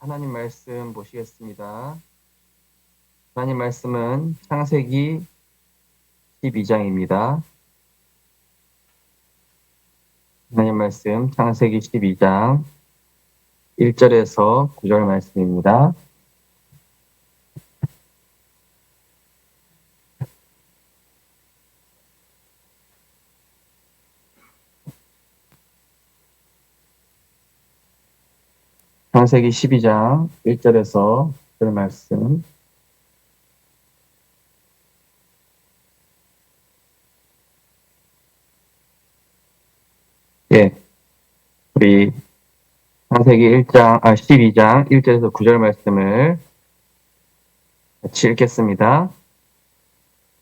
하나님 말씀 보시겠습니다. 하나님 말씀은 창세기 12장입니다. 하나님 말씀 창세기 12장 1절에서 9절 말씀입니다. 창세기 12장 1절에서 9절 말씀. 우리 창세기 12장 1절에서 9절 말씀을 같이 읽겠습니다.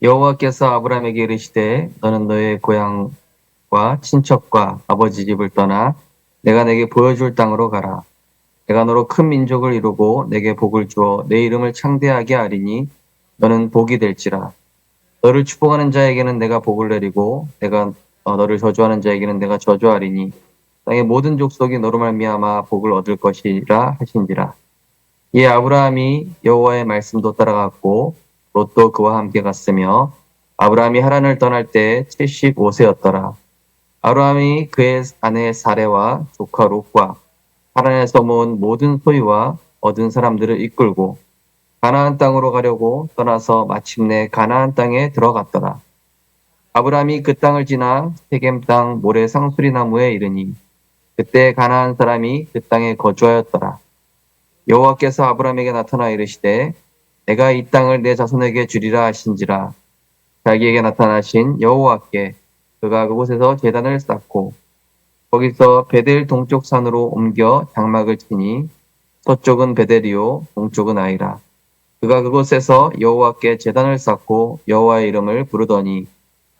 여호와께서 아브라함에게 이르시되 너는 너의 고향과 친척과 아버지 집을 떠나 내가 내게 보여줄 땅으로 가라. 내가 너로 큰 민족을 이루고 내게 복을 주어 내 이름을 창대하게 하리니 너는 복이 될지라. 너를 축복하는 자에게는 내가 복을 내리고 내가 너를 저주하는 자에게는 내가 저주하리니 땅의 모든 족속이 너로 말미암아 복을 얻을 것이라 하신지라. 이에 아브라함이 여호와의 말씀도 따라갔고 롯도 그와 함께 갔으며 아브라함이 하란을 떠날 때 75세였더라. 아브라함이 그의 아내 사레와 조카 롯과 하란에서 모은 모든 소유와 얻은 사람들을 이끌고 가나안 땅으로 가려고 떠나서 마침내 가나안 땅에 들어갔더라. 아브라함이 그 땅을 지나 세겜 땅 모래 상수리 나무에 이르니 그때 가나안 사람이 그 땅에 거주하였더라. 여호와께서 아브라함에게 나타나 이르시되 내가 이 땅을 내 자손에게 주리라 하신지라. 자기에게 나타나신 여호와께 그가 그곳에서 제단을 쌓고 거기서 베델 동쪽 산으로 옮겨 장막을 치니 서쪽은 베델이요 동쪽은 아이라. 그가 그곳에서 여호와께 제단을 쌓고 여호와의 이름을 부르더니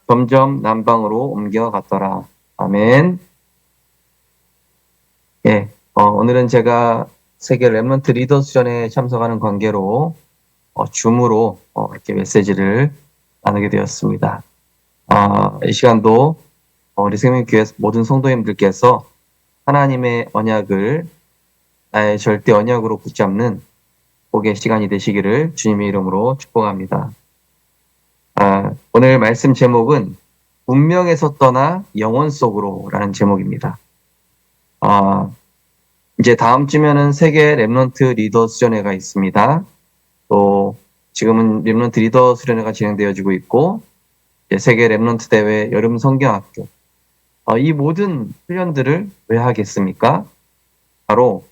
점점 남방으로 옮겨갔더라. 아멘. 오늘은 제가 세계 렘넌트 리더스전에 참석하는 관계로 줌으로 이렇게 메시지를 나누게 되었습니다. 이 시간도 우리 생명교회 모든 성도님들께서 하나님의 언약을 나의 절대 언약으로 붙잡는 복의 시간이 되시기를 주님의 이름으로 축복합니다. 오늘 말씀 제목은 운명에서 떠나 영혼 속으로 라는 제목입니다. 이제 다음 주면은 세계 렘넌트 리더 수련회가 있습니다. 또 지금은 렘넌트 리더 수련회가 진행되어지고 있고 세계 렘넌트 대회 여름 성경학교 이 모든 훈련들을 왜 하겠습니까? 바로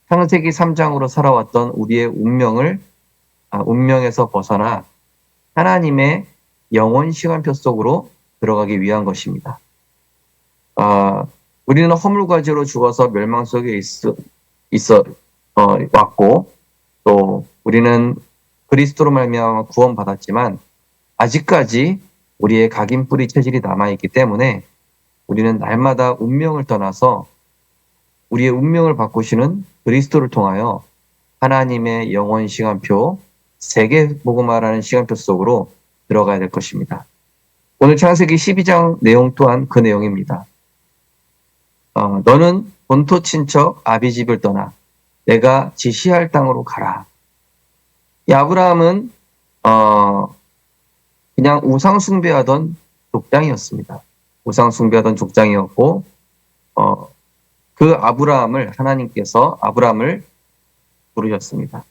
창세기 3장으로 살아왔던 우리의 운명에서 벗어나 하나님의 영원 시간표 속으로 들어가기 위한 것입니다. 우리는 허물과지로 죽어서 멸망 속에 왔고 또 우리는 그리스도로 말미암아 구원받았지만 아직까지 우리의 각인뿌리 체질이 남아있기 때문에 우리는 날마다 운명을 떠나서 우리의 운명을 바꾸시는 그리스도를 통하여 하나님의 영원 시간표, 세계복음화라는 시간표 속으로 들어가야 될 것입니다. 오늘 창세기 12장 내용 또한 그 내용입니다. 너는 본토 친척 아비집을 떠나 내가 지시할 땅으로 가라. 이 아브라함은 그냥 우상 숭배하던 족장이었습니다. 우상 숭배하던 족장이었고 그 아브라함을 하나님께서 아브라함을 부르셨습니다.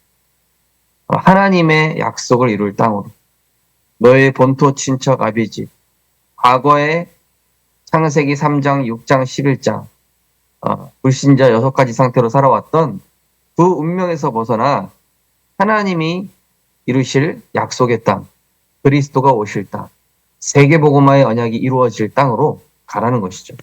하나님의 약속을 이룰 땅으로 너의 본토 친척 아비집 과거에 창세기 3장, 6장, 11장 불신자 6가지 상태로 살아왔던 그 운명에서 벗어나 하나님이 이루실 약속의 땅, 그리스도가 오실 땅, 세계복음화의 언약이 이루어질 땅으로 가라는 것이죠.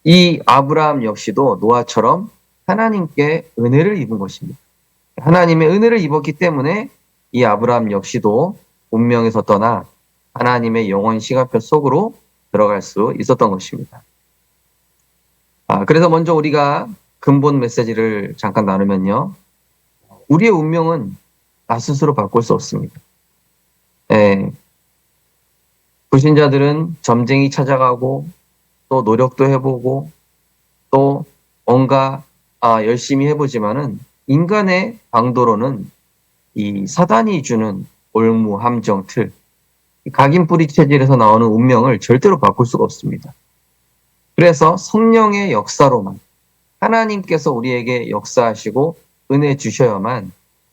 이 아브라함 역시도 노아처럼 하나님께 은혜를 입은 것입니다. 하나님의 은혜를 입었기 때문에 이 아브라함 역시도 운명에서 떠나 하나님의 영원 시간표 속으로 들어갈 수 있었던 것입니다. 그래서 먼저 우리가 근본 메시지를 잠깐 나누면요. 우리의 운명은 나 스스로 바꿀 수 없습니다. 불신자들은 점쟁이 찾아가고 또 노력도 해보고 또 뭔가 열심히 해보지만은 인간의 강도로는 이 사단이 주는 올무, 함정, 틀, 각인뿌리 체질에서 나오는 운명을 절대로 바꿀 수가 없습니다. 그래서 성령의 역사로만 하나님께서 우리에게 역사하시고 은혜 주셔야만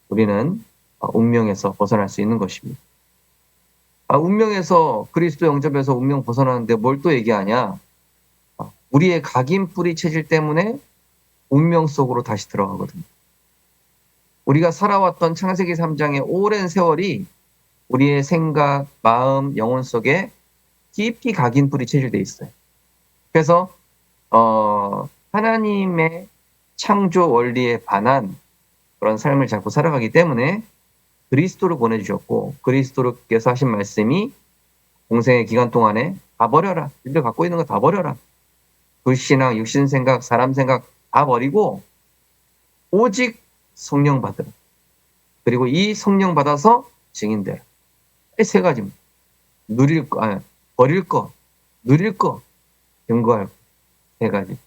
우리는 운명에서 벗어날 수 있는 것입니다. 운명에서 그리스도 영접해서 운명 벗어나는데 뭘 또 얘기하냐? 우리의 각인뿌리 체질 때문에 운명 속으로 다시 들어가거든요. 우리가 살아왔던 창세기 3장의 오랜 세월이 우리의 생각, 마음, 영혼 속에 깊이 각인뿌리 체질되어 있어요. 그래서 하나님의 창조 원리에 반한 그런 삶을 자꾸 살아가기 때문에 그리스도를 보내주셨고 그리스도께서 하신 말씀이 공생의 기간 동안에 다 버려라. 우리가 갖고 있는 거 다 버려라. 불신앙, 육신생각, 사람 생각 다 버리고 오직 성령 받으라. 그리고 이 성령 받아서 증인되라. 이 세 가지입니다. 버릴 거, 누릴 거, 증거할 거. 세 가지.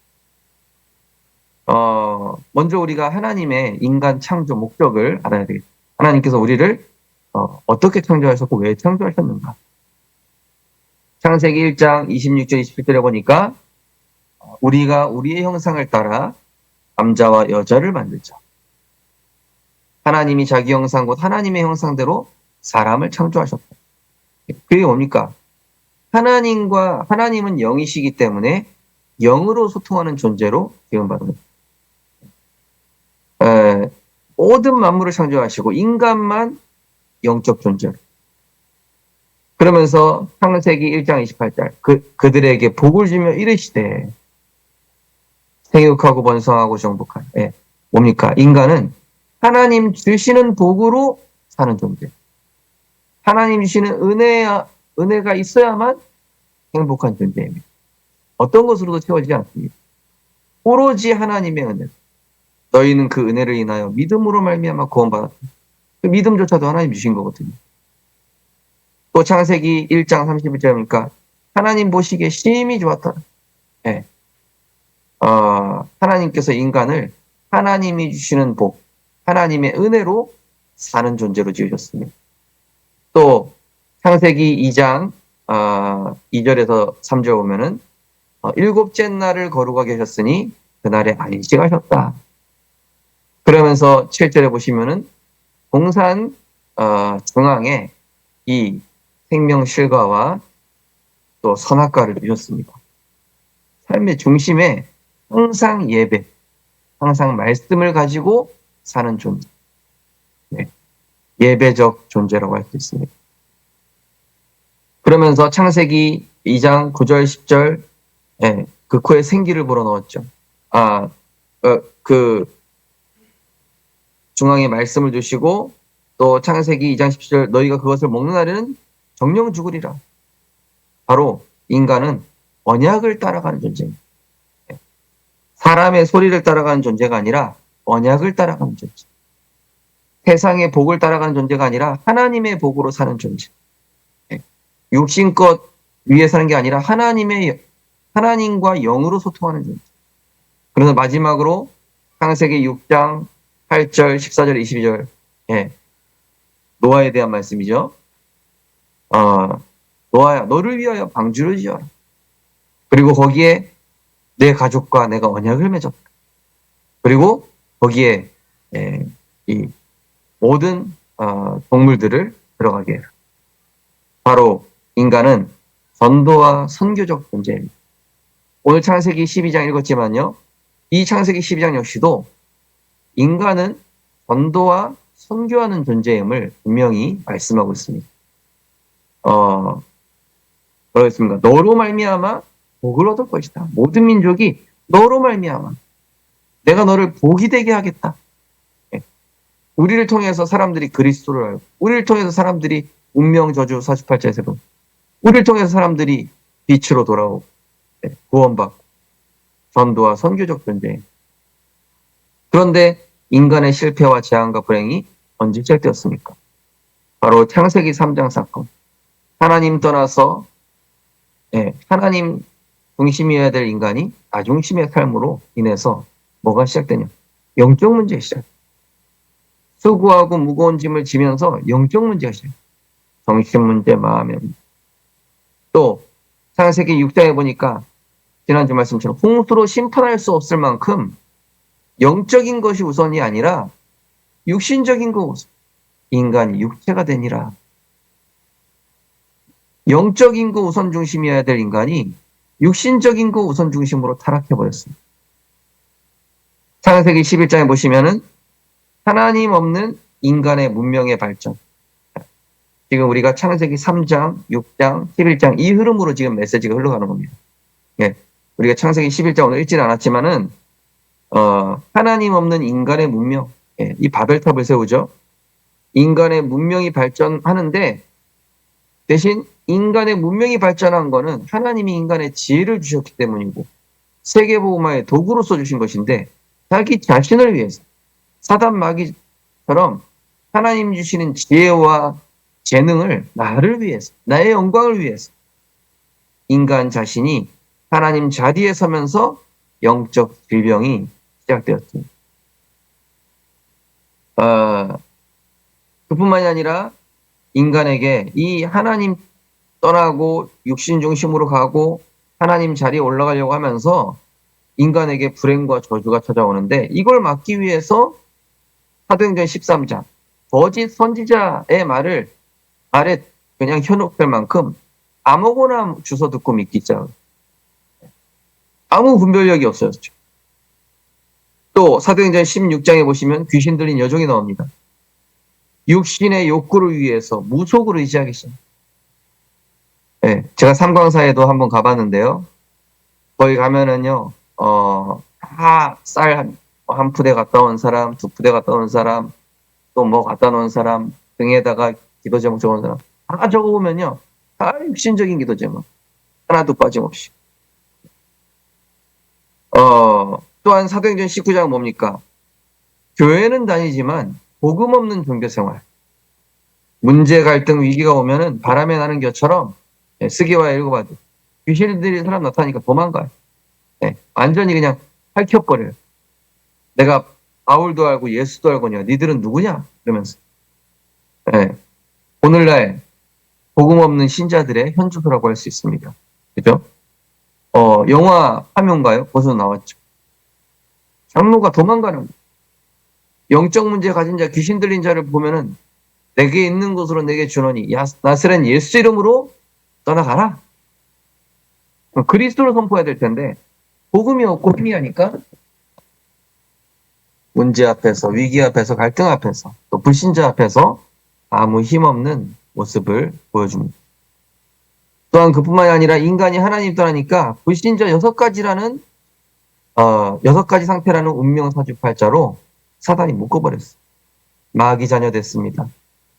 먼저 우리가 하나님의 인간 창조 목적을 알아야 되겠다. 하나님께서 우리를 어떻게 창조하셨고 왜 창조하셨는가. 창세기 1장 26절 27절에 보니까 우리가 우리의 형상을 따라 남자와 여자를 만들자. 하나님이 자기 형상 곧 하나님의 형상대로 사람을 창조하셨다. 그게 뭡니까? 하나님은 영이시기 때문에 영으로 소통하는 존재로 기원받은 겁니다. 모든 만물을 창조하시고 인간만 영적 존재로. 그러면서 창세기 1장 28절 그들에게 복을 주며 이르시되 생육하고 번성하고 정복하라. 뭡니까? 인간은 하나님 주시는 복으로 사는 존재. 하나님 주시는 은혜가 있어야만 행복한 존재입니다. 어떤 것으로도 채워지지 않습니다. 오로지 하나님의 은혜. 너희는 그 은혜를 인하여 믿음으로 말미암아 구원받았다. 그 믿음조차도 하나님 주신 거거든요. 또 창세기 1장 31절이니까 하나님 보시기에 심히 좋았다. 하나님께서 인간을 하나님이 주시는 복, 하나님의 은혜로 사는 존재로 지으셨습니다. 또 창세기 2장 2절에서 3절 보면은 일곱째 날을 거룩하게 하셨으니 그날에 안식하셨다. 그러면서 7절에 보시면은 동산 중앙에 이 생명실과와 또 선악과를 두셨습니다. 삶의 중심에 항상 예배, 항상 말씀을 가지고 사는 존재. 예배적 존재라고 할 수 있습니다. 그러면서 창세기 2장 9절 10절 그 코에 생기를 불어넣었죠. 그 중앙에 말씀을 두시고 또 창세기 2장 10절 너희가 그것을 먹는 날에는 정령 죽으리라. 바로 인간은 언약을 따라가는 존재입니다. 사람의 소리를 따라가는 존재가 아니라 언약을 따라가는 존재. 세상의 복을 따라가는 존재가 아니라 하나님의 복으로 사는 존재. 육신껏 위에 사는 게 아니라 하나님과 영으로 소통하는 존재. 그래서 마지막으로 창세기 6장 8절, 14절, 22절 노아에 대한 말씀이죠. 노아야, 너를 위하여 방주를 지어라. 그리고 거기에 내 가족과 내가 언약을 맺었다. 그리고 거기에 이 모든 동물들을 들어가게 해라. 바로 인간은 전도와 선교적 존재입니다. 오늘 창세기 12장 읽었지만요. 이 창세기 12장 역시도 인간은 전도와 선교하는 존재임을 분명히 말씀하고 있습니다. 뭐라고 했습니까? 너로 말미암아 복을 얻을 것이다. 모든 민족이 너로 말미암아 내가 너를 복이 되게 하겠다. 우리를 통해서 사람들이 그리스도를 알고, 우리를 통해서 사람들이 운명 저주 48자에서 우리를 통해서 사람들이 빛으로 돌아오고 구원받고 전도와 선교적 존재. 그런데 인간의 실패와 재앙과 불행이 언제 시작되었습니까? 바로 창세기 3장 사건. 하나님 떠나서 하나님 중심이어야 될 인간이 나중심의 삶으로 인해서 뭐가 시작되냐? 영적 문제가 시작. 수고하고 무거운 짐을 지면서 영적 문제가 시작. 정신 문제, 마음의 문제. 또 창세기 6장에 보니까 지난주 말씀처럼 홍수로 심판할 수 없을 만큼 영적인 것이 우선이 아니라 육신적인 거 우선. 인간이 육체가 되니라. 영적인 거 우선 중심이어야 될 인간이 육신적인 거 우선 중심으로 타락해버렸습니다. 창세기 11장에 보시면은 하나님 없는 인간의 문명의 발전. 지금 우리가 창세기 3장, 6장, 11장 이 흐름으로 지금 메시지가 흘러가는 겁니다. 예. 우리가 창세기 11장 오늘 읽지는 않았지만은 하나님 없는 인간의 문명, 예, 이 바벨탑을 세우죠. 인간의 문명이 발전하는데 대신 인간의 문명이 발전한 거는 하나님이 인간의 지혜를 주셨기 때문이고 세계복음화의 도구로 써주신 것인데 자기 자신을 위해서 사단 마귀처럼 하나님 주시는 지혜와 재능을 나를 위해서, 나의 영광을 위해서 인간 자신이 하나님 자리에 서면서 영적 질병이 시작되었습니다. 그뿐만이 아니라 인간에게 이 하나님 떠나고 육신 중심으로 가고 하나님 자리에 올라가려고 하면서 인간에게 불행과 저주가 찾아오는데 이걸 막기 위해서 사도행전 13장 거짓 선지자의 말을 아래 그냥 현혹될 만큼 아무거나 주워 듣고 믿기자. 아무 분별력이 없어졌죠. 또 사도행전 16장에 보시면 귀신 들린 여종이 나옵니다. 육신의 욕구를 위해서 무속으로 의지하기 시작합니다. 네, 제가 삼광사에도 한번 가봤는데요. 거기 가면은요, 다 쌀 한 푸대 갔다 온 사람, 두 푸대 갔다 온 사람, 또 뭐 갖다 놓은 사람, 등에다가 기도 제목 적은 사람, 다 적어보면요, 다 육신적인 기도 제목. 하나도 빠짐없이. 또한 사도행전 19장 뭡니까? 교회는 다니지만 복음 없는 종교 생활. 문제, 갈등, 위기가 오면은 바람에 나는 겨처럼 스기와 읽어봐도 귀신들이 사람 나타나니까 도망가요. 네, 완전히 그냥 핥혀버려요. 내가 바울도 알고 예수도 알고냐? 니들은 누구냐? 이러면서. 네, 오늘날 복음 없는 신자들의 현주소라고 할 수 있습니다. 그죠? 영화 화면가요? 벌써 나왔죠. 장로가 도망가는 거예요. 영적 문제 가진 자, 귀신 들린 자를 보면은 내게 있는 곳으로 내게 주노니 나스렛 예수 이름으로 떠나가라. 그리스도를 선포해야 될 텐데 복음이 없고 희미하니까 문제 앞에서, 위기 앞에서, 갈등 앞에서, 또 불신자 앞에서 아무 힘없는 모습을 보여줍니다. 또한 그뿐만이 아니라 인간이 하나님 떠나니까 불신자 6가지라는 6가지 상태라는 운명 사주팔자로 사단이 묶어버렸어요. 마귀 자녀 됐습니다.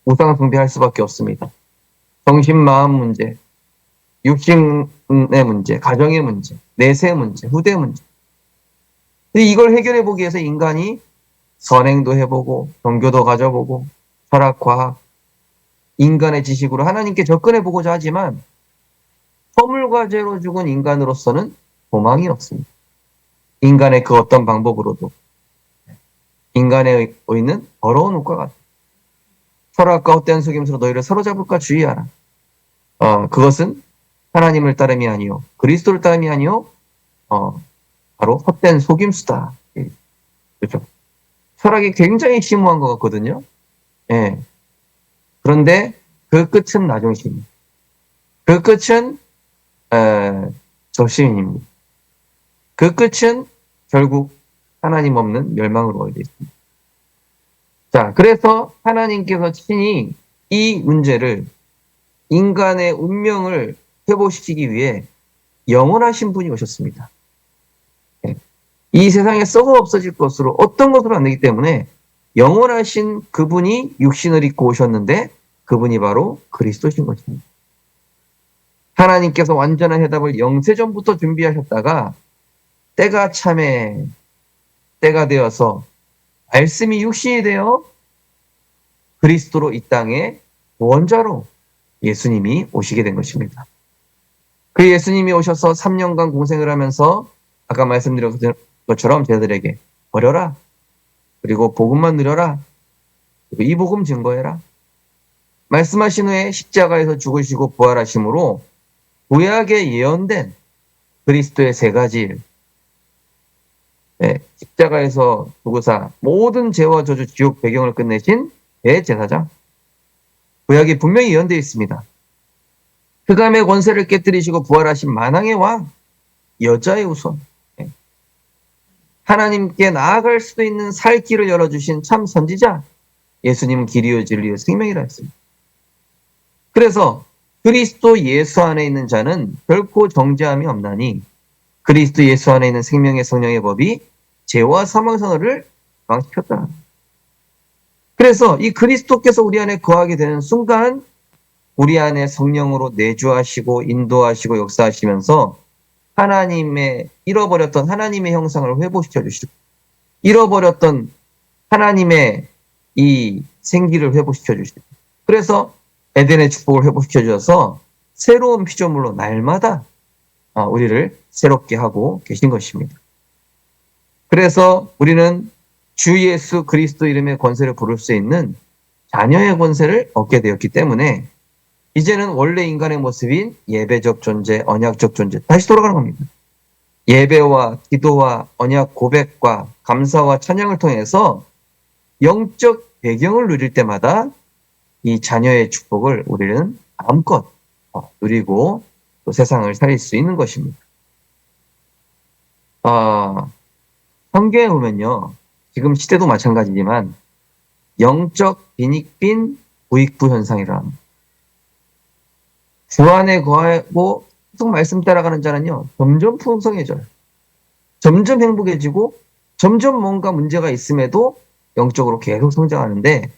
우상 숭배할 수밖에 없습니다. 정신, 마음 문제, 육신의 문제, 가정의 문제, 내세 문제, 후대 문제. 이걸 해결해 보기 위해서 인간이 선행도 해보고 종교도 가져보고 철학, 과학, 인간의 지식으로 하나님께 접근해 보고자 하지만 허물과제로 죽은 인간으로서는 도망이 없습니다. 인간의 그 어떤 방법으로도 인간의 의는 더러운 옷과 같다. 철학과 헛된 속임수로 너희를 사로잡을까 주의하라. 그것은 하나님을 따름이 아니요 그리스도를 따름이 아니요 바로 헛된 속임수다. 그렇죠? 철학이 굉장히 심오한 것 같거든요. 예. 그런데 그 끝은 나중심. 그 끝은 적시인입니다. 그 끝은 결국 하나님 없는 멸망으로 되어 있습니다. 자, 그래서 하나님께서 친히 이 문제를 인간의 운명을 회복시키기 위해 영원하신 분이 오셨습니다. 이 세상에 썩어 없어질 것으로 어떤 것으로 안 되기 때문에 영원하신 그분이 육신을 입고 오셨는데 그분이 바로 그리스도신 것입니다. 하나님께서 완전한 해답을 영세전부터 준비하셨다가 때가 참에 때가 되어서 말씀이 육신이 되어 그리스도로 이 땅에 구원자로 예수님이 오시게 된 것입니다. 그 예수님이 오셔서 3년간 공생을 하면서 아까 말씀드린 것처럼 제자들에게 버려라. 그리고 복음만 누려라. 그리고 이 복음 증거해라. 말씀하신 후에 십자가에서 죽으시고 부활하심으로 구약에 예언된 그리스도의 세 가지 일. 네, 십자가에서 죽으사 모든 죄와 저주 지옥 배경을 끝내신 대제사장. 구약이 분명히 예언되어 있습니다. 흑암의 권세를 깨뜨리시고 부활하신 만왕의 왕, 여자의 후손. 네. 하나님께 나아갈 수도 있는 살 길을 열어주신 참 선지자. 예수님은 길이요 진리요 생명이라 했습니다. 그래서 그리스도 예수 안에 있는 자는 결코 정죄함이 없나니 그리스도 예수 안에 있는 생명의 성령의 법이 죄와 사망 선언을 방식했다. 그래서 이 그리스도께서 우리 안에 거하게 되는 순간 우리 안에 성령으로 내주하시고 인도하시고 역사하시면서 하나님의 잃어버렸던 하나님의 형상을 회복시켜 주시고 잃어버렸던 하나님의 이 생기를 회복시켜 주시고 그래서 에덴의 축복을 회복시켜 주셔서 새로운 피조물로 날마다 우리를 새롭게 하고 계신 것입니다. 그래서 우리는 주 예수 그리스도 이름의 권세를 부를 수 있는 자녀의 권세를 얻게 되었기 때문에 이제는 원래 인간의 모습인 예배적 존재, 언약적 존재 다시 돌아가는 겁니다. 예배와 기도와 언약 고백과 감사와 찬양을 통해서 영적 배경을 누릴 때마다 이 자녀의 축복을 우리는 마음껏 누리고 또 세상을 살릴 수 있는 것입니다. 성경에 보면요. 지금 시대도 마찬가지지만 영적 빈익빈 부익부 현상이라 합니다. 주 안에 거하고 계속 말씀 따라가는 자는요. 점점 풍성해져요. 점점 행복해지고 점점 뭔가 문제가 있음에도 영적으로 계속 성장하는데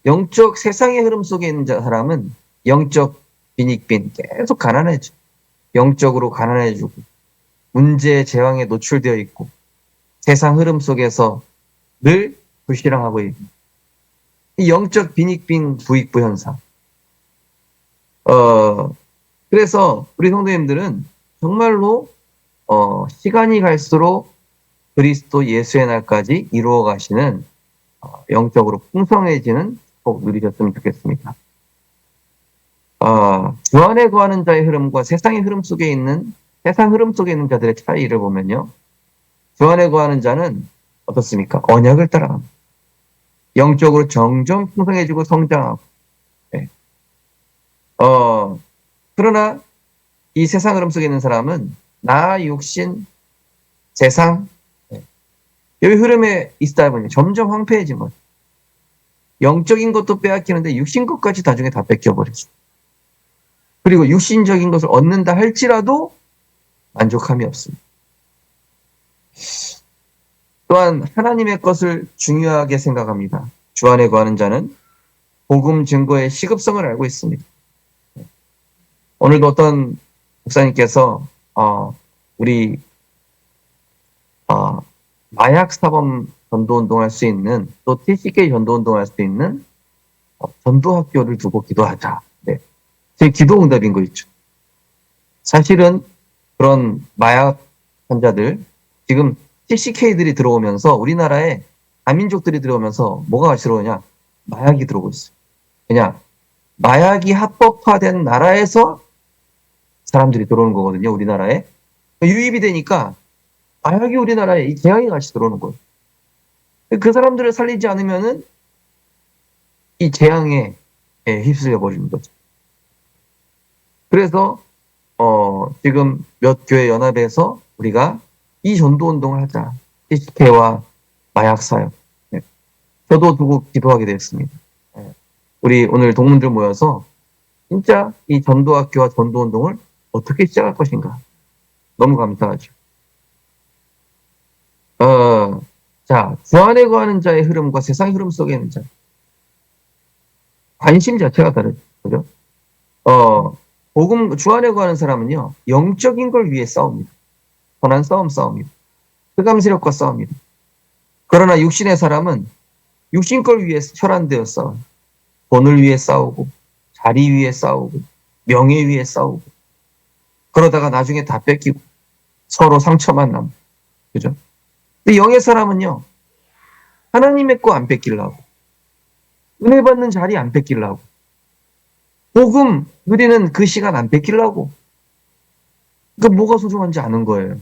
영적 세상의 흐름 속에 있는 사람은 영적 빈익빈 계속 가난해져. 영적으로 가난해지고 문제 재앙에 노출되어 있고 세상 흐름 속에서 늘 불신앙하고 있고 이 영적 빈익빈 부익부 현상. 그래서 우리 성도님들은 정말로 시간이 갈수록 그리스도 예수의 날까지 이루어 가시는 영적으로 풍성해지는 꼭 누리셨으면 좋겠습니다. 주 안에 거하는 자의 흐름과 세상의 흐름 속에 있는 세상 흐름 속에 있는 자들의 차이를 보면요. 주 안에 거하는 자는 어떻습니까? 언약을 따라갑니다. 영적으로 점점 풍성해지고 성장하고. 네. 그러나 이 세상 흐름 속에 있는 사람은 나, 육신, 세상 네. 여기 흐름에 있다 보니 점점 황폐해진 거죠. 영적인 것도 빼앗기는데 육신 것까지 나중에 다 뺏겨버리죠. 그리고 육신적인 것을 얻는다 할지라도 만족함이 없습니다. 또한 하나님의 것을 중요하게 생각합니다. 주 안에 거하는 자는 복음 증거의 시급성을 알고 있습니다. 오늘도 어떤 목사님께서 우리 마약 사범 전도운동할 수 있는 또 TCK 전도운동할 수 있는 전도학교를 두고 기도하자. 네. 제 기도응답인 거 있죠. 사실은 그런 마약 환자들 지금 TCK들이 들어오면서 우리나라에 다민족들이 들어오면서 뭐가 싫어하냐? 마약이 들어오고 있어요. 그냥 마약이 합법화된 나라에서 사람들이 들어오는 거거든요. 우리나라에. 유입이 되니까 마약이 우리나라에 이 재앙이 같이 들어오는 거예요. 그 사람들을 살리지 않으면은 이 재앙에 휩쓸려 버리는 거죠. 그래서 지금 몇 교회 연합에서 우리가 이 전도 운동을 하자. TCK와 마약 사역. 네. 저도 두고 기도하게 됐습니다. 네. 우리 오늘 동문들 모여서 진짜 이 전도학교와 전도 운동을 어떻게 시작할 것인가. 너무 감사하죠. 자, 주 안에 거하는 자의 흐름과 세상의 흐름 속에 있는 자. 관심 자체가 다르죠. 그죠? 주 안에 거하는 사람은요, 영적인 걸 위해 싸웁니다. 선한 싸움입니다. 흑암 세력과 싸웁니다. 그러나 육신의 사람은 육신 걸 위해 혈안되어 싸워요. 돈을 위해 싸우고, 자리 위해 싸우고, 명예 위해 싸우고, 그러다가 나중에 다 뺏기고, 서로 상처만 남고, 그죠? 근데 영의 사람은요, 하나님의 거 안 뺏기려고, 은혜 받는 자리 안 뺏기려고, 복음 누리는 그 시간 안 뺏기려고. 그러니까 뭐가 소중한지 아는 거예요.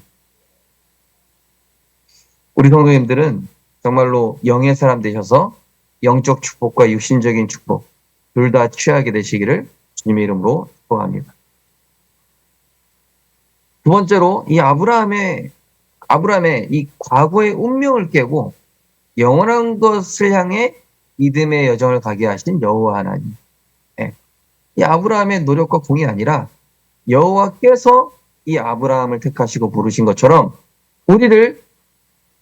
우리 성도님들은 정말로 영의 사람 되셔서 영적 축복과 육신적인 축복 둘 다 취하게 되시기를 주님의 이름으로 축복합니다. 두 번째로 이 아브라함의 이 과거의 운명을 깨고 영원한 것을 향해 믿음의 여정을 가게 하신 여호와 하나님. 예. 이 아브라함의 노력과 공이 아니라 여호와께서 이 아브라함을 택하시고 부르신 것처럼 우리를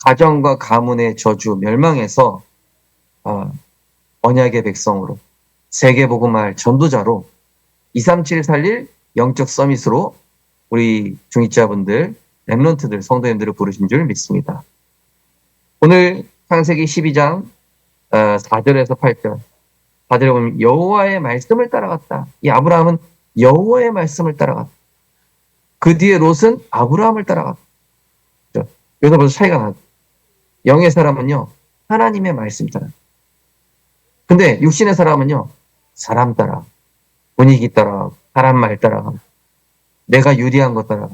가정과 가문의 저주 멸망에서 언약의 백성으로 세계복음할 전도자로 237 살릴 영적 서밋으로 우리 중직자분들, 렘넌트들, 성도님들을 부르신 줄 믿습니다. 오늘 창세기 12장 4절에서 8절 4절에 보면 여호와의 말씀을 따라갔다. 이 아브라함은 여호와의 말씀을 따라갔다. 그 뒤에 롯은 아브라함을 따라갔다. 여기서 벌써 차이가 나죠. 영의 사람은요, 하나님의 말씀 따라. 근데 육신의 사람은요, 사람 따라, 분위기 따라, 사람 말 따라, 내가 유리한 것 따라.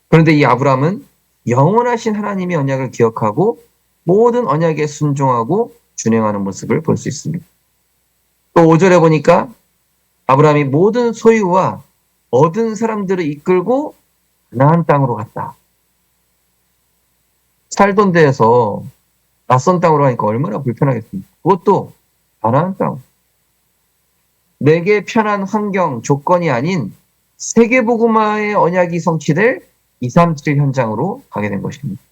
그런데 이 아브라함은 영원하신 하나님의 언약을 기억하고 모든 언약에 순종하고 준행하는 모습을 볼 수 있습니다. 또 5절에 보니까 아브라함이 모든 소유와 얻은 사람들을 이끌고 가나안 땅으로 갔다. 살던 데에서 낯선 땅으로 가니까 얼마나 불편하겠습니까? 그것도 가나안 땅. 내게 편한 환경, 조건이 아닌 세계복음화의 언약이 성취될 237 현장으로 가게 된 것입니다.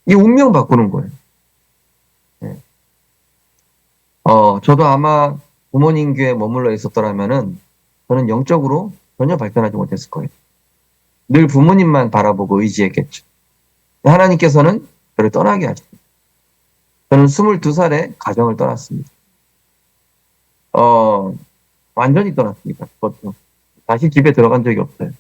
이 운명 바꾸는 거예요. 네. 저도 아마 부모님 교회에 머물러 있었더라면은 저는 영적으로 전혀 발전하지 못했을 거예요. 늘 부모님만 바라보고 의지했겠죠. 하나님께서는 저를 떠나게 하십니다. 저는 22살에 가정을 떠났습니다. 완전히 떠났습니다. 그것도. 다시 집에 들어간 적이 없어요.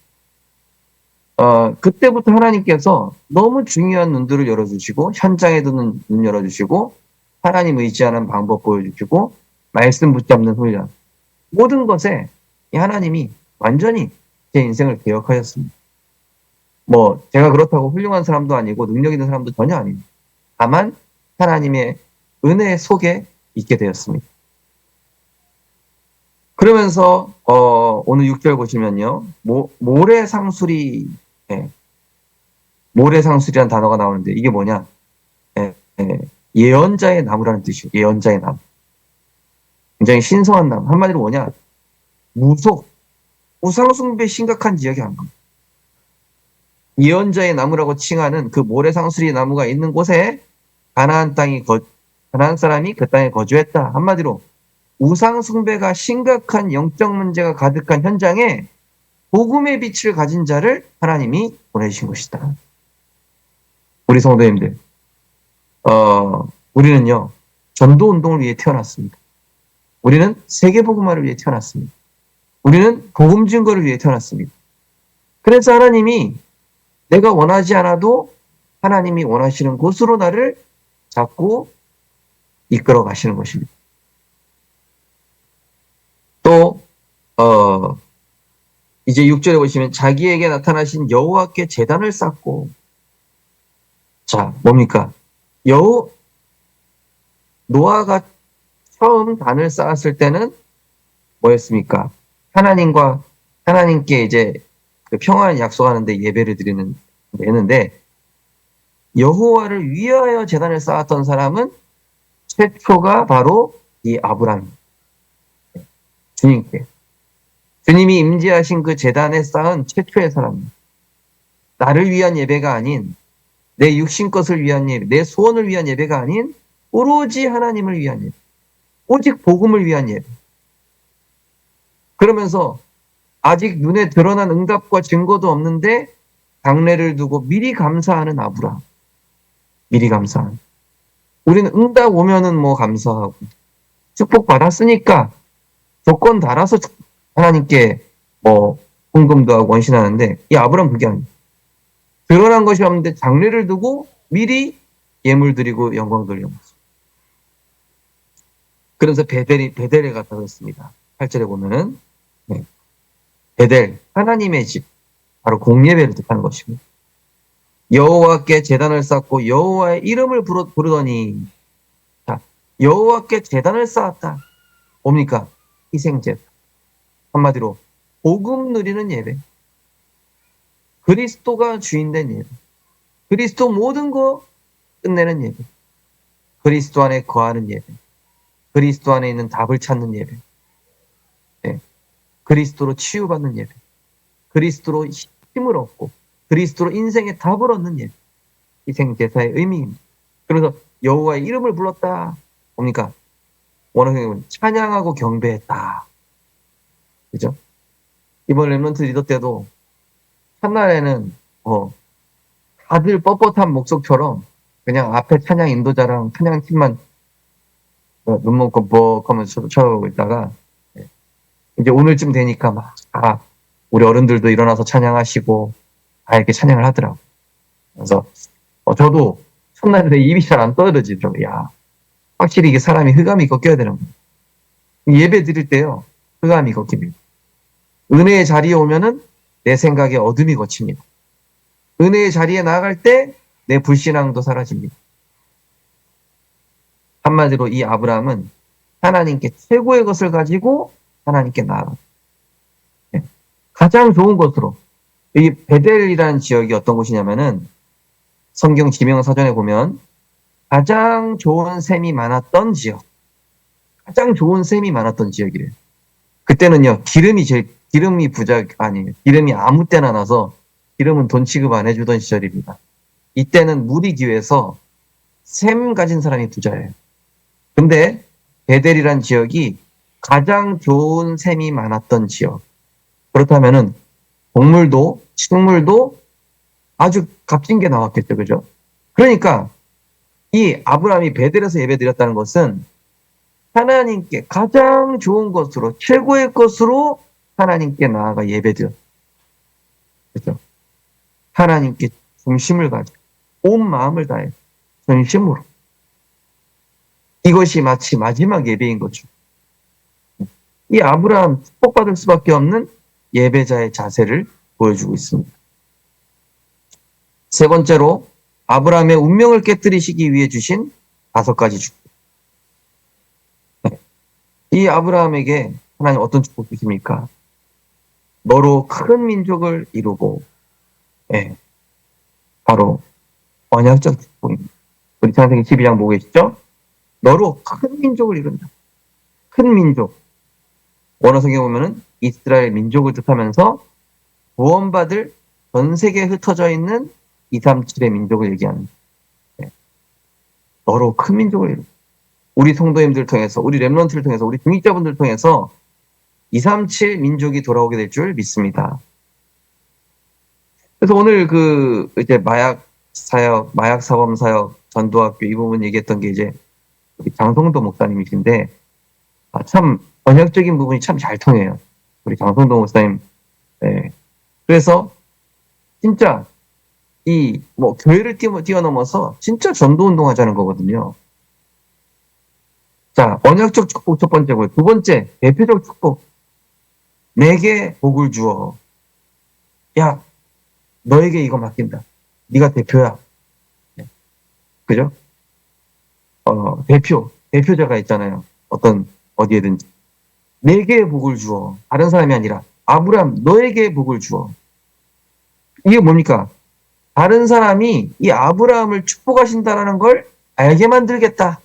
그때부터 하나님께서 너무 중요한 눈들을 열어주시고, 현장에 두는 눈 열어주시고, 하나님 의지하는 방법 보여주시고, 말씀 붙잡는 훈련. 모든 것에 이 하나님이 완전히 제 인생을 개혁하셨습니다. 제가 그렇다고 훌륭한 사람도 아니고, 능력 있는 사람도 전혀 아닙니다. 다만, 하나님의 은혜 속에 있게 되었습니다. 그러면서 오늘 6절 보시면요. 모래상수리, 모래상수리라는 단어가 나오는데 이게 뭐냐? 예언자의 나무라는 뜻이에요. 예언자의 나무. 굉장히 신성한 나무. 한마디로 뭐냐? 우상숭배 심각한 지역이 한 겁니다. 예언자의 나무라고 칭하는 그 모래상수리 나무가 있는 곳에 가나안 사람이 그 땅에 거주했다. 한마디로 우상숭배가 심각한 영적 문제가 가득한 현장에 복음의 빛을 가진 자를 하나님이 보내신 것이다. 우리 성도님들, 우리는요, 전도 운동을 위해 태어났습니다. 우리는 세계복음화를 위해 태어났습니다. 우리는 복음 증거를 위해 태어났습니다. 그래서 하나님이 내가 원하지 않아도 하나님이 원하시는 곳으로 나를 자꾸 이끌어 가시는 것입니다. 또 이제 6절에 보시면 자기에게 나타나신 여호와께 제단을 쌓고, 자, 뭡니까? 노아가 처음 단을 쌓았을 때는 뭐였습니까? 하나님께 이제 그 평안을 약속하는데 예배를 드리는데, 여호와를 위하여 제단을 쌓았던 사람은 최초가 바로 이 아브라함. 주님이 임재하신 그 제단에 쌓은 최초의 사람. 나를 위한 예배가 아닌, 내 육신 것을 위한 예배, 내 소원을 위한 예배가 아닌 오로지 하나님을 위한 예배, 오직 복음을 위한 예배. 그러면서 아직 눈에 드러난 응답과 증거도 없는데 장례를 두고 미리 감사하는 아브라함. 미리 감사하는. 우리는 응답 오면은 감사하고, 축복 받았으니까 조건 달아서 하나님께 헌금도 하고 원신하는데, 이 아브라함 그게 아니에요. 드러난 것이 없는데 장례를 두고 미리 예물 드리고 영광 돌리는 모습. 그래서 베델에 갔다고 했습니다. 8절에 보면은 네. 베델, 하나님의 집, 바로 공예배를 뜻하는 것입니다. 여호와께 제단을 쌓고 여호와의 이름을 부르더니, 자, 여호와께 제단을 쌓았다. 뭡니까? 희생제단. 한마디로 복음 누리는 예배. 그리스도가 주인된 예배. 그리스도 모든 거 끝내는 예배. 그리스도 안에 거하는 예배. 그리스도 안에 있는 답을 찾는 예배. 네. 그리스도로 치유받는 예배. 그리스도로 힘을 얻고 그리스도로 인생의 답을 얻는 예배. 희생제사의 의미입니다. 그래서 여호와의 이름을 불렀다. 뭡니까? 원어형은 찬양하고 경배했다. 그죠? 이번 렘넌트 리더 때도 첫날에는 다들 뻣뻣한 목소처럼 그냥 앞에 찬양 인도자랑 찬양팀만 눈먼 껌뻑 하면서 쳐다보고 있다가 이제 오늘쯤 되니까 막 우리 어른들도 일어나서 찬양하시고 이렇게 찬양을 하더라고. 그래서 저도 첫날에 입이 잘 안 떠들어지더라고요. 야, 확실히 이게 사람이 흑암이 꺾여야 되는 거예요. 예배 드릴 때요, 흑암이 꺾입니다. 은혜의 자리에 오면은 내 생각에 어둠이 걷힙니다. 은혜의 자리에 나아갈 때 내 불신앙도 사라집니다. 한마디로 이 아브라함은 하나님께 최고의 것을 가지고 하나님께 나아가. 가장 좋은 것으로. 이 베델이라는 지역이 어떤 곳이냐면은 성경 지명사전에 보면 가장 좋은 샘이 많았던 지역. 가장 좋은 샘이 많았던 지역이래요. 그때는요, 기름이 부자 아니에요. 기름이 아무 때나 나서 기름은 돈 취급 안 해주던 시절입니다. 이때는 물이 귀해서 샘 가진 사람이 부자예요. 근데 베델이란 지역이 가장 좋은 샘이 많았던 지역. 그렇다면은 동물도 식물도 아주 값진 게 나왔겠죠, 그죠? 그러니까 이 아브라함이 베델에서 예배드렸다는 것은 하나님께 가장 좋은 것으로, 최고의 것으로 하나님께 나아가 예배드렸. 그죠? 하나님께 중심을 가지고 온 마음을 다해 전심으로. 이것이 마치 마지막 예배인 거죠. 이 아브라함 축복받을 수밖에 없는 예배자의 자세를 보여주고 있습니다. 세 번째로 아브라함의 운명을 깨뜨리시기 위해 주신 5가지 축복. 이 아브라함에게 하나님 어떤 축복 주십니까? 너로 큰 민족을 이루고, 바로 언약적 축복입니다. 우리 창세기 12장 보고 계시죠? 너로 큰 민족을 이룬다. 큰 민족. 원어 성경에 보면은 이스라엘 민족을 뜻하면서 구원받을 전 세계에 흩어져 있는 237의 민족을 얘기합니다. 너로 큰 민족을 이룬다. 우리 성도님들 통해서, 우리 렘넌트를 통해서, 우리 중직자분들 통해서 237 민족이 돌아오게 될 줄 믿습니다. 그래서 오늘 이제 마약 사범 사역, 전도학교 이 부분 얘기했던 게 이제 우리 장성도 목사님이신데, 참 번역적인 부분이 참 잘 통해요. 우리 장성도 목사님. 그래서 진짜 교회를 뛰어넘어서 진짜 전도 운동하자는 거거든요. 자, 언약적 축복 첫 번째고요. 두 번째, 대표적 축복. 내게 복을 주어. 야, 너에게 이거 맡긴다. 네가 대표야. 그죠? 대표자가 있잖아요. 어디에든지. 내게 복을 주어. 다른 사람이 아니라, 아브라함, 너에게 복을 주어. 이게 뭡니까? 다른 사람이 이 아브라함을 축복하신다라는 걸 알게 만들겠다.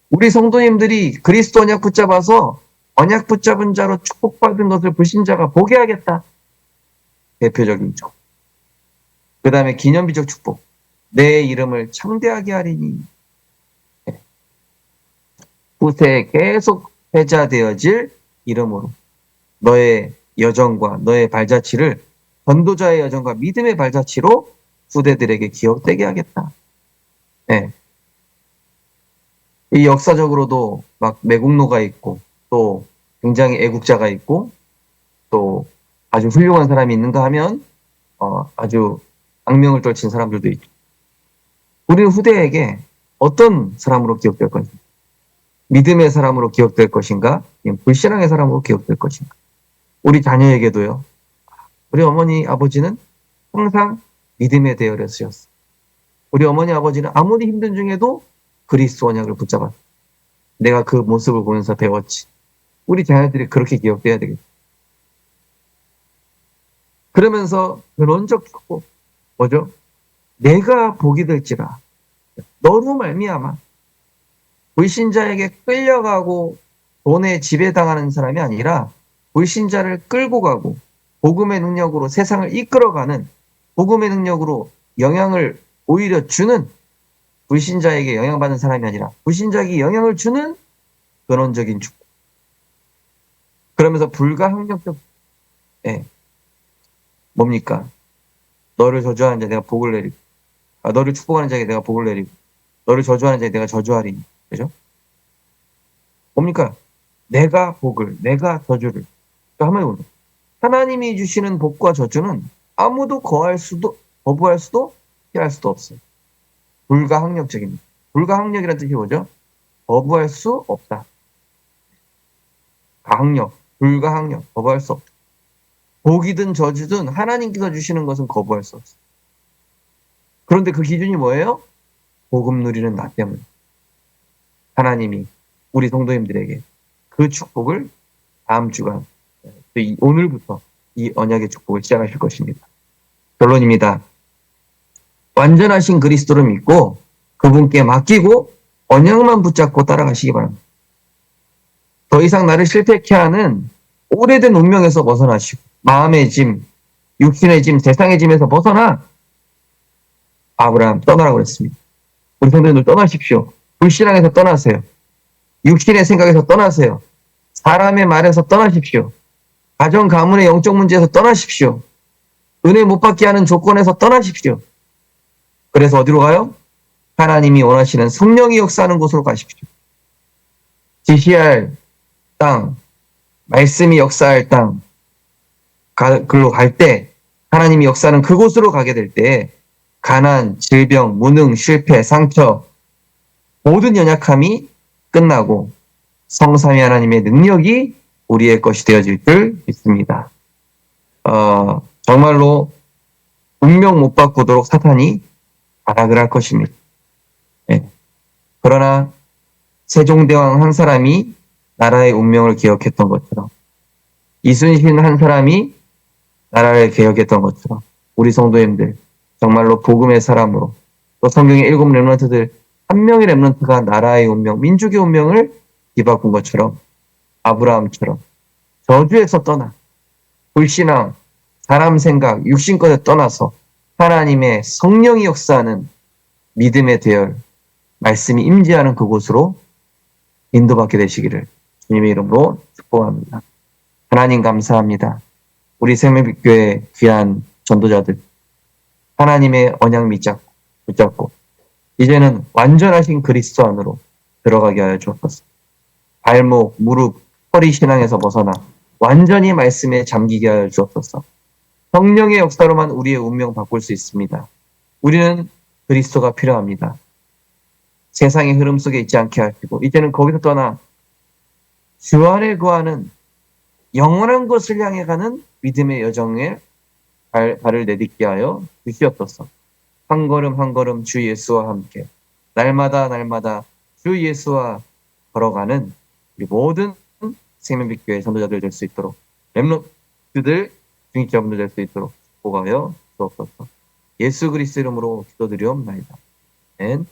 우리 성도님들이 그리스도 언약 붙잡아서 언약 붙잡은 자로 축복받은 것을 불신자가 보게 하겠다. 대표적인 쪽. 그 다음에 기념비적 축복. 내 이름을 창대하게 하리니. 후세에 계속 회자되어질 이름으로 너의 여정과 너의 발자취를 전도자의 여정과 믿음의 발자취로 후대들에게 기억되게 하겠다. 이 역사적으로도 막 매국노가 있고 또 굉장히 애국자가 있고 또 아주 훌륭한 사람이 있는가 하면 아주 악명을 떨친 사람들도 있죠. 우리는 후대에게 어떤 사람으로 기억될 것인가? 믿음의 사람으로 기억될 것인가? 아니면 불신앙의 사람으로 기억될 것인가? 우리 자녀에게도요. 우리 어머니 아버지는 항상 믿음의 대열에 쓰였어. 우리 어머니 아버지는 아무리 힘든 중에도 그리스도 언약을 붙잡았어. 내가 그 모습을 보면서 배웠지. 우리 자녀들이 그렇게 기억돼야 되겠다. 그러면서 근원적 축복 뭐죠? 내가 복이 될지라 너로 말미암아 불신자에게 끌려가고 돈에 지배당하는 사람이 아니라 불신자를 끌고 가고 복음의 능력으로 세상을 이끌어가는 복음의 능력으로 영향을 오히려 주는 불신자에게 영향받는 사람이 아니라 불신자에게 영향을 주는 근원적인 축복. 그러면서 불가항력적 뭡니까? 너를 저주하는 자 내가 복을 내리고 너를 축복하는 자에게 내가 복을 내리고 너를 저주하는 자에게 내가 저주하리니. 그죠? 뭡니까? 내가 복을, 내가 저주를. 한번 해보세요. 하나님이 주시는 복과 저주는 아무도 거부할 수도 피할 수도 없어요. 불가항력적입니다. 불가항력이라는 뜻이 뭐죠? 거부할 수 없다. 가항력, 불가항력, 거부할 수 없다. 복이든 저주든 하나님께서 주시는 것은 거부할 수 없어요. 그런데 그 기준이 뭐예요? 복음 누리는 나 때문에. 하나님이 우리 성도님들에게 그 축복을 다음 주간, 오늘부터 이 언약의 축복을 시작하실 것입니다. 결론입니다. 완전하신 그리스도를 믿고 그분께 맡기고 언약만 붙잡고 따라가시기 바랍니다. 더 이상 나를 실패케 하는 오래된 운명에서 벗어나시고 마음의 짐, 육신의 짐, 세상의 짐에서 벗어나 아브라함 떠나라고 그랬습니다. 우리 성도님들 떠나십시오. 불신앙에서 떠나세요. 육신의 생각에서 떠나세요. 사람의 말에서 떠나십시오. 가정, 가문의 영적 문제에서 떠나십시오. 은혜 못 받게 하는 조건에서 떠나십시오. 그래서 어디로 가요? 하나님이 원하시는 성령이 역사하는 곳으로 가십시오. 지시할 땅, 말씀이 역사할 땅, 글로 갈 때, 하나님이 역사하는 그곳으로 가게 될 때, 가난, 질병, 무능, 실패, 상처, 모든 연약함이 끝나고 성삼위 하나님의 능력이 우리의 것이 되어질 줄 믿습니다. 정말로 운명 못 바꾸도록 사탄이 발악을 할 것입니다. 네. 그러나 세종대왕 한 사람이 나라의 운명을 기억했던 것처럼 이순신 한 사람이 나라를 개혁했던 것처럼 우리 성도님들 정말로 복음의 사람으로 또 성경의 7 렘넌트들 한 명의 렘넌트가 나라의 운명, 민족의 운명을 뒤바꾼 것처럼 아브라함처럼 저주에서 떠나 불신앙, 사람 생각, 육신권에 떠나서 하나님의 성령이 역사하는 믿음의 대열, 말씀이 임재하는 그곳으로 인도받게 되시기를 주님의 이름으로 축복합니다. 하나님 감사합니다. 우리 생명빛교회 귀한 전도자들 하나님의 언약 붙잡고 이제는 완전하신 그리스도 안으로 들어가게 하여 주옵소서. 발목, 무릎, 허리 신앙에서 벗어나 완전히 말씀에 잠기게 하여 주옵소서. 성령의 역사로만 우리의 운명 바꿀 수 있습니다. 우리는 그리스도가 필요합니다. 세상의 흐름 속에 있지 않게 하시고 이제는 거기서 떠나 주 안에 거하는 영원한 것을 향해 가는 믿음의 여정에 발을 내딛게 하여 주시옵소서. 한 걸음 한 걸음 주 예수와 함께 날마다 주 예수와 걸어가는 우리 모든 생명빛교회 전도자들 될 수 있도록 렘넌트들 중직자분들 될 수 있도록 축복하여 주옵소서. 예수 그리스도 이름으로 기도드리옵나이다. 아멘.